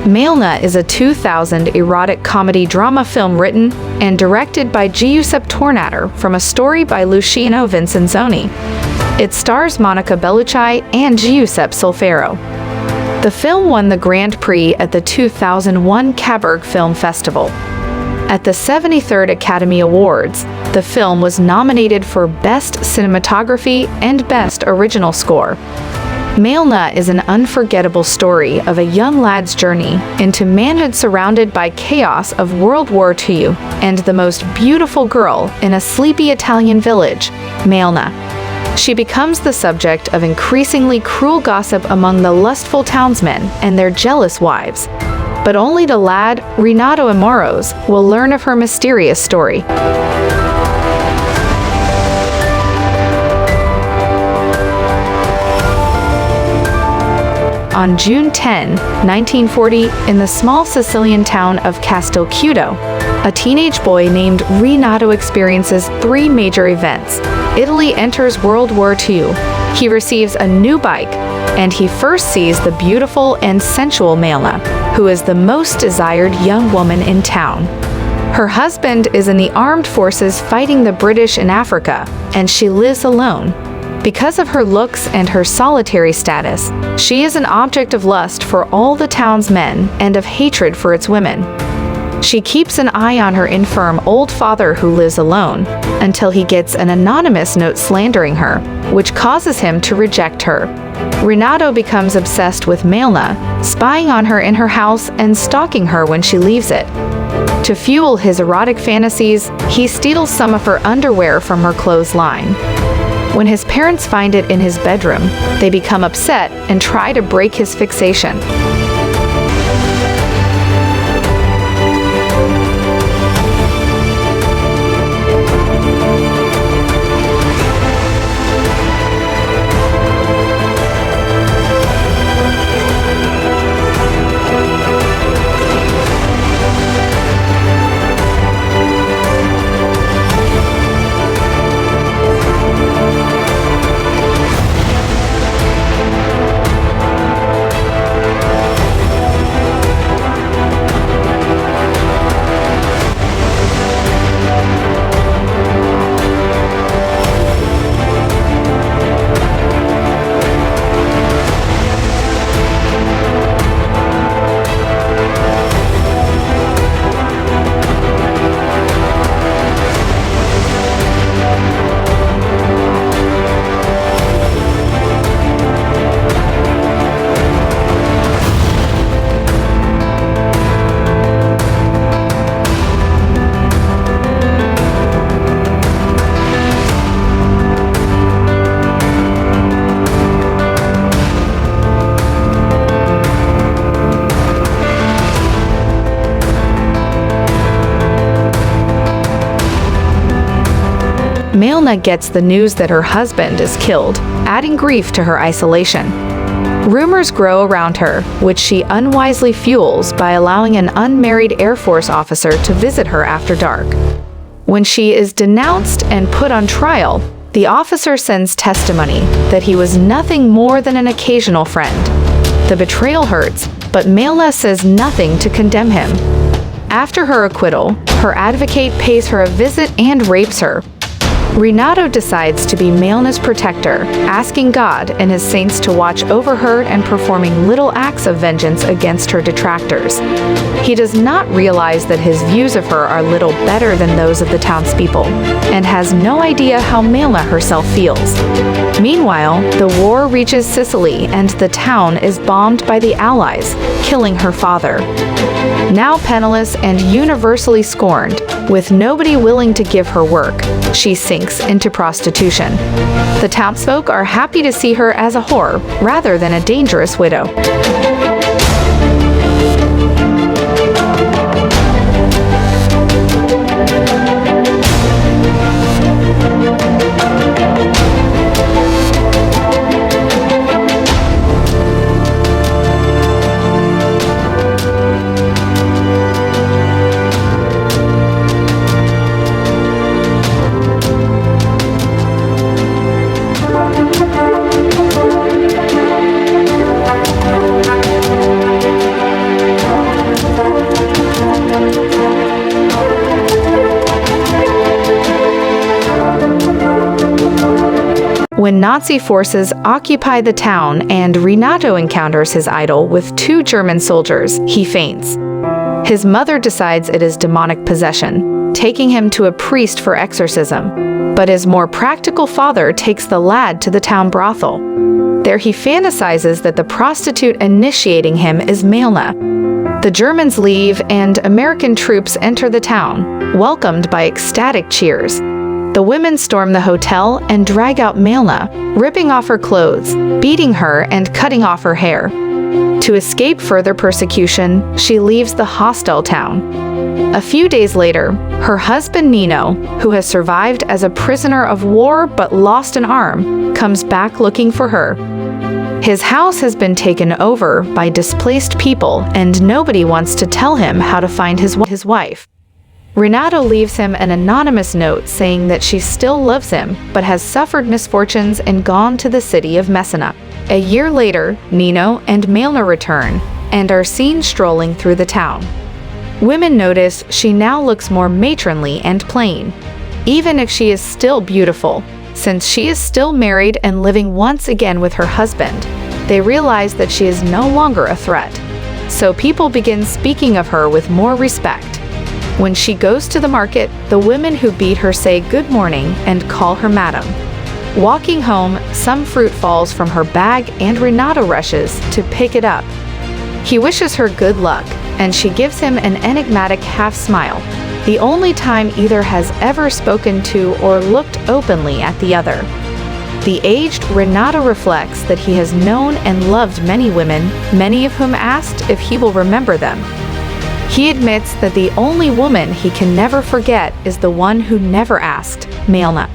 Malena is a 2000 erotic comedy drama film written and directed by Giuseppe Tornatore from a story by Luciano Vincenzoni. It stars Monica Bellucci and Giuseppe Sulfaro. The film won the Grand Prix at the 2001 Cabourg Film Festival. At the 73rd Academy Awards, the film was nominated for Best Cinematography and Best Original Score. Malena is an unforgettable story of a young lad's journey into manhood surrounded by chaos of World War II and the most beautiful girl in a sleepy Italian village, Malena. She becomes the subject of increasingly cruel gossip among the lustful townsmen and their jealous wives. But only the lad, Renato Amoros, will learn of her mysterious story. On June 10, 1940, in the small Sicilian town of Castelchiuto, a teenage boy named Renato experiences three major events. Italy enters World War II, he receives a new bike, and he first sees the beautiful and sensual Malena, who is the most desired young woman in town. Her husband is in the armed forces fighting the British in Africa, and she lives alone. Because of her looks and her solitary status, she is an object of lust for all the town's men and of hatred for its women. She keeps an eye on her infirm old father who lives alone, until he gets an anonymous note slandering her, which causes him to reject her. Renato becomes obsessed with Malena, spying on her in her house and stalking her when she leaves it. To fuel his erotic fantasies, he steals some of her underwear from her clothes line. When his parents find it in his bedroom, they become upset and try to break his fixation. Malena gets the news that her husband is killed, adding grief to her isolation. Rumors grow around her, which she unwisely fuels by allowing an unmarried Air Force officer to visit her after dark. When she is denounced and put on trial, the officer sends testimony that he was nothing more than an occasional friend. The betrayal hurts, but Malena says nothing to condemn him. After her acquittal, her advocate pays her a visit and rapes her. Renato decides to be Malena's protector, asking God and his saints to watch over her and performing little acts of vengeance against her detractors. He does not realize that his views of her are little better than those of the townspeople, and has no idea how Malena herself feels. Meanwhile, the war reaches Sicily and the town is bombed by the Allies, killing her father. Now penniless and universally scorned, with nobody willing to give her work, she sinks into prostitution. The townsfolk are happy to see her as a whore rather than a dangerous widow. When Nazi forces occupy the town and Renato encounters his idol with 2 German soldiers, he faints. His mother decides it is demonic possession, taking him to a priest for exorcism. But his more practical father takes the lad to the town brothel. There he fantasizes that the prostitute initiating him is Malena. The Germans leave and American troops enter the town, welcomed by ecstatic cheers. The women storm the hotel and drag out Malena, ripping off her clothes, beating her and cutting off her hair. To escape further persecution, she leaves the hostile town. A few days later, her husband Nino, who has survived as a prisoner of war but lost an arm, comes back looking for her. His house has been taken over by displaced people and nobody wants to tell him how to find his wife. Renato leaves him an anonymous note saying that she still loves him but has suffered misfortunes and gone to the city of Messina. A year later, Nino and Malena return and are seen strolling through the town. Women notice she now looks more matronly and plain, even if she is still beautiful. Since she is still married and living once again with her husband, they realize that she is no longer a threat. So people begin speaking of her with more respect. When she goes to the market, the women who beat her say good morning and call her madam. Walking home, some fruit falls from her bag and Renato rushes to pick it up. He wishes her good luck, and she gives him an enigmatic half-smile, the only time either has ever spoken to or looked openly at the other. The aged Renato reflects that he has known and loved many women, many of whom asked if he will remember them. He admits that the only woman he can never forget is the one who never asked, Malena.